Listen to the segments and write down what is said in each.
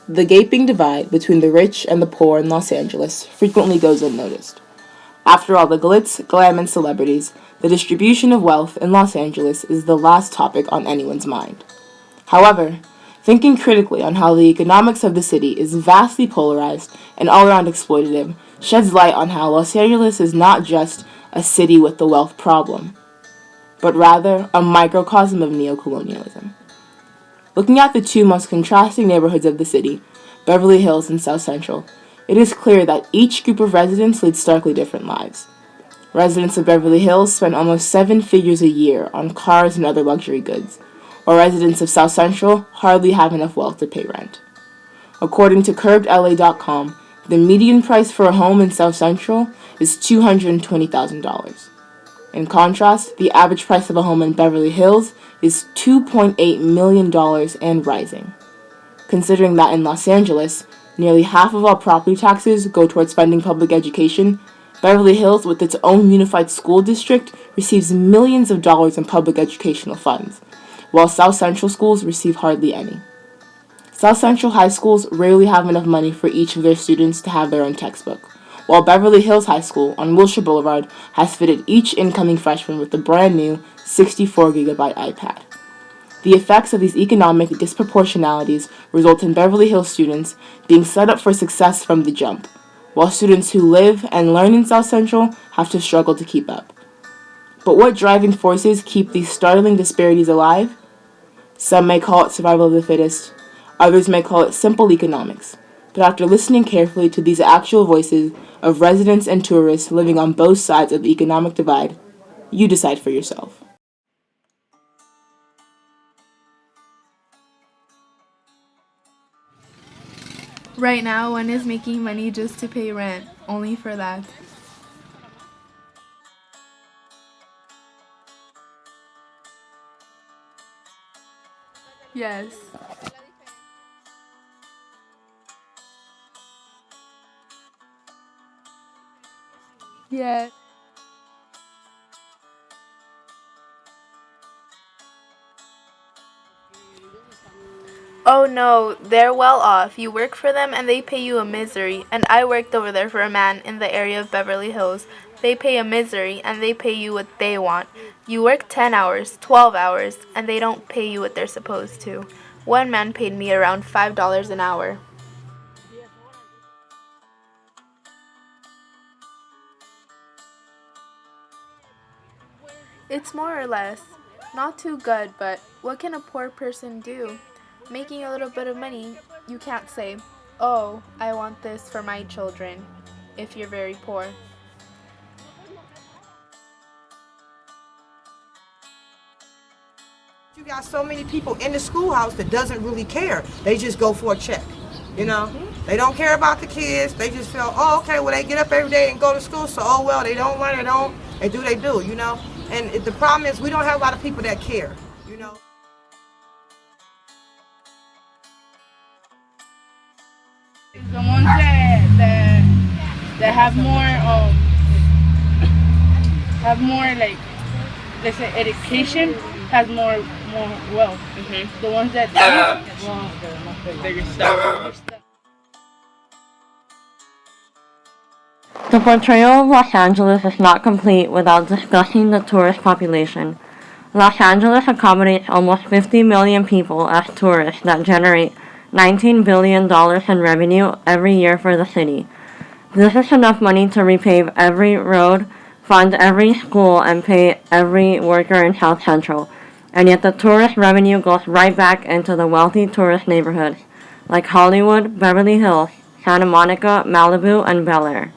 the gaping divide between the rich and the poor in Los Angeles frequently goes unnoticed. After all the glitz, glam, and celebrities, the distribution of wealth in Los Angeles is the last topic on anyone's mind. However, thinking critically on how the economics of the city is vastly polarized and all-around exploitative sheds light on how Los Angeles is not just a city with the wealth problem, but rather a microcosm of neocolonialism. Looking at the two most contrasting neighborhoods of the city, Beverly Hills and South Central, it is clear that each group of residents leads starkly different lives. Residents of Beverly Hills spend almost 7 figures a year on cars and other luxury goods, while residents of South Central hardly have enough wealth to pay rent. According to CurbedLA.com, the median price for a home in South Central is $220,000. In contrast, the average price of a home in Beverly Hills is $2.8 million and rising. Considering that in Los Angeles, nearly half of all property taxes go towards funding public education, Beverly Hills, with its own unified school district, receives millions of dollars in public educational funds, while South Central schools receive hardly any. South Central high schools rarely have enough money for each of their students to have their own textbook, while Beverly Hills High School on Wilshire Boulevard has fitted each incoming freshman with a brand new 64-gigabyte iPad. The effects of these economic disproportionalities result in Beverly Hills students being set up for success from the jump, while students who live and learn in South Central have to struggle to keep up. But what driving forces keep these startling disparities alive? Some may call it survival of the fittest, others may call it simple economics. But after listening carefully to these actual voices of residents and tourists living on both sides of the economic divide, you decide for yourself. Right now, one is making money just to pay rent, only for that. Yes. Yes. Oh no, they're well off. You work for them and they pay you a misery. And I worked over there for a man in the area of Beverly Hills. They pay a misery and they pay you what they want. You work 10 hours, 12 hours, and they don't pay you what they're supposed to. One man paid me around $5 an hour. It's more or less. Not too good, but what can a poor person do? Making a little bit of money, you can't say, "Oh, I want this for my children," if you're very poor. You got so many people in the schoolhouse that doesn't really care. They just go for a check, you know? They don't care about the kids. They just feel, oh, okay, well, they get up every day and go to school, so, oh, well, they don't learn, they do, you know? And the problem is we don't have a lot of people that care, you know? The ones that have more like, let's say, education has more wealth. Mm-hmm. The ones that don't, well, they're just stuck. The portrayal of Los Angeles is not complete without discussing the tourist population. Los Angeles accommodates almost 50 million people as tourists that generate $19 billion in revenue every year for the city. This is enough money to repave every road, fund every school, and pay every worker in South Central. And yet the tourist revenue goes right back into the wealthy tourist neighborhoods like Hollywood, Beverly Hills, Santa Monica, Malibu, and Bel Air.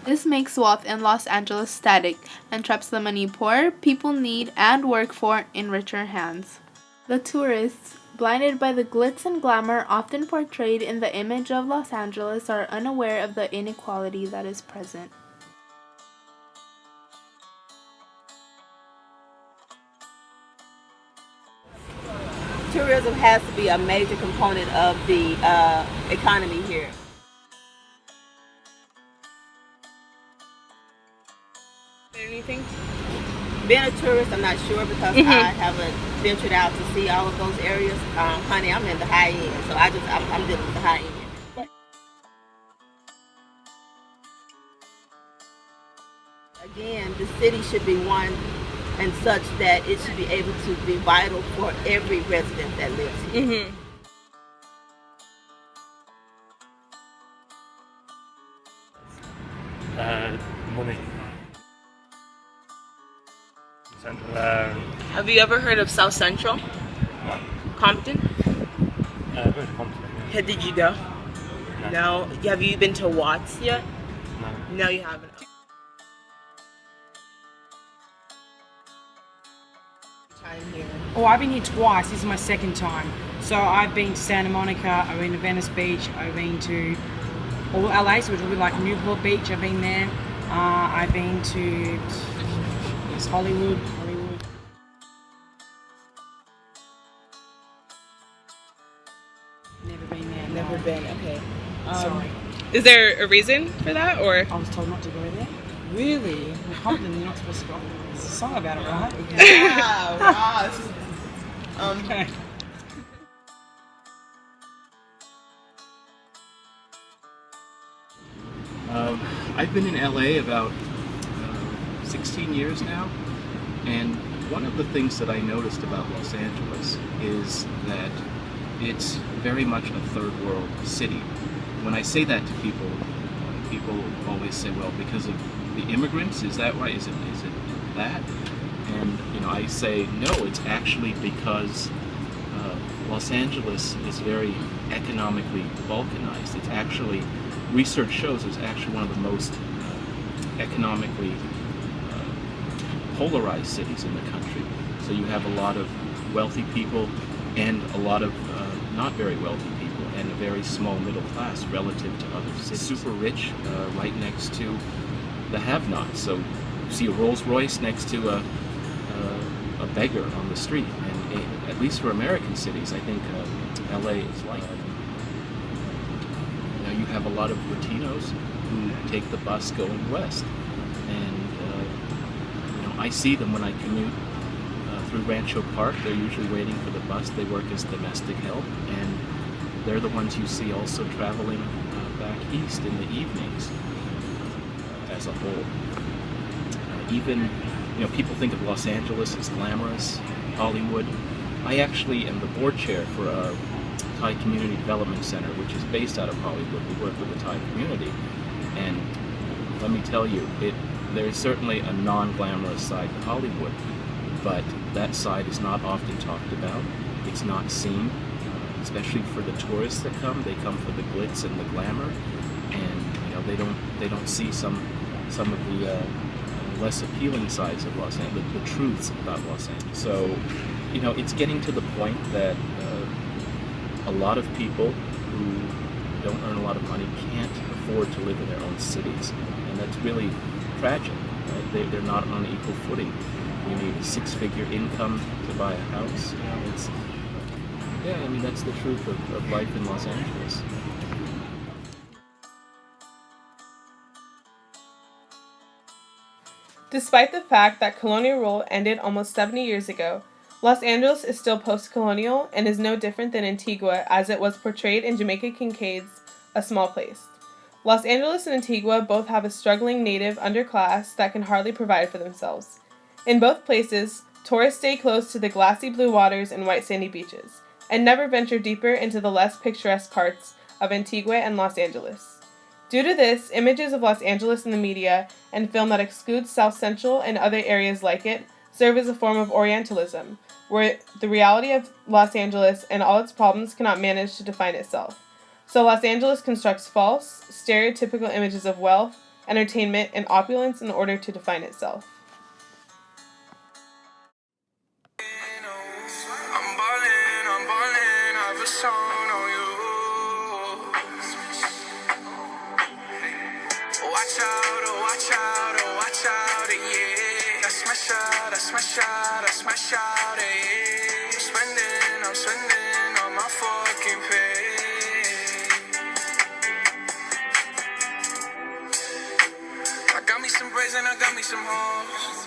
This makes wealth in Los Angeles static and traps the money poor people need and work for in richer hands. The tourists, blinded by the glitz and glamour often portrayed in the image of Los Angeles, are unaware of the inequality that is present. Tourism has to be a major component of the economy here. Anything? Being a tourist, I'm not sure because I haven't ventured out to see all of those areas. Honey, I'm in the high end, so I'm dealing with the high end. Again, the city should be one and such that it should be able to be vital for every resident that lives here. Mm-hmm. Money. Central. Have you ever heard of South Central? Compton? I've heard of Compton. Yeah. Did you go? No. No. Have you been to Watts yet? No. No, you haven't. Time here. Oh, I've been here twice. This is my second time. So I've been to Santa Monica, I've been to Venice Beach, I've been to all LA, so which would be like Newport Beach, I've been there. I've been to Hollywood. Never been there. Never no. been. Okay. Sorry. Is there a reason for that, or? I was told not to go there. Really? In Compton, you're not supposed to go. There's a song about it, right? Wow. This is, Okay. I've been in LA about 16 years now, and one of the things that I noticed about Los Angeles is that it's very much a third world city. When I say that to people, people always say, well, because of the immigrants, is that right? Is it that? And I say, no, it's actually because Los Angeles is very economically balkanized. It's actually, research shows it's actually one of the most economically polarized cities in the country. So you have a lot of wealthy people and a lot of not very wealthy people and a very small middle class relative to other cities. Super rich right next to the have-nots. So you see a Rolls Royce next to a beggar on the street. And at least for American cities, I think LA is like that. You have a lot of Latinos who take the bus going west, and I see them when I commute through Rancho Park. They're usually waiting for the bus. They work as domestic help, and they're the ones you see also traveling back east in the evenings as a whole. Even people think of Los Angeles as glamorous, Hollywood. I actually am the board chair for a Thai Community Development Center, which is based out of Hollywood. We work with the Thai community, and let me tell you, there is certainly a non-glamorous side to Hollywood, but that side is not often talked about. It's not seen, especially for the tourists that come. They come for the glitz and the glamour, and they don't see some of the less appealing sides of Los Angeles, the truths about Los Angeles. So, it's getting to the point that a lot of people who don't earn a lot of money can't afford to live in their own cities, and that's really tragic. Right? They're not on equal footing. You need a six-figure income to buy a house. That's the truth of life in Los Angeles. Despite the fact that colonial rule ended almost 70 years ago, Los Angeles is still post-colonial and is no different than Antigua as it was portrayed in Jamaica Kincaid's A Small Place. Los Angeles and Antigua both have a struggling native underclass that can hardly provide for themselves. In both places, tourists stay close to the glassy blue waters and white sandy beaches, and never venture deeper into the less picturesque parts of Antigua and Los Angeles. Due to this, images of Los Angeles in the media and film that excludes South Central and other areas like it serve as a form of Orientalism, where the reality of Los Angeles and all its problems cannot manage to define itself. So Los Angeles constructs false, stereotypical images of wealth, entertainment, and opulence in order to define itself. I'm ballin', I have a song on you. Watch out, oh watch out, oh watch out, yeah. That's my shot, that's my shot, that's my shot, yeah. I'm spending on my fucking pay. I got me some braids and I got me some hoes.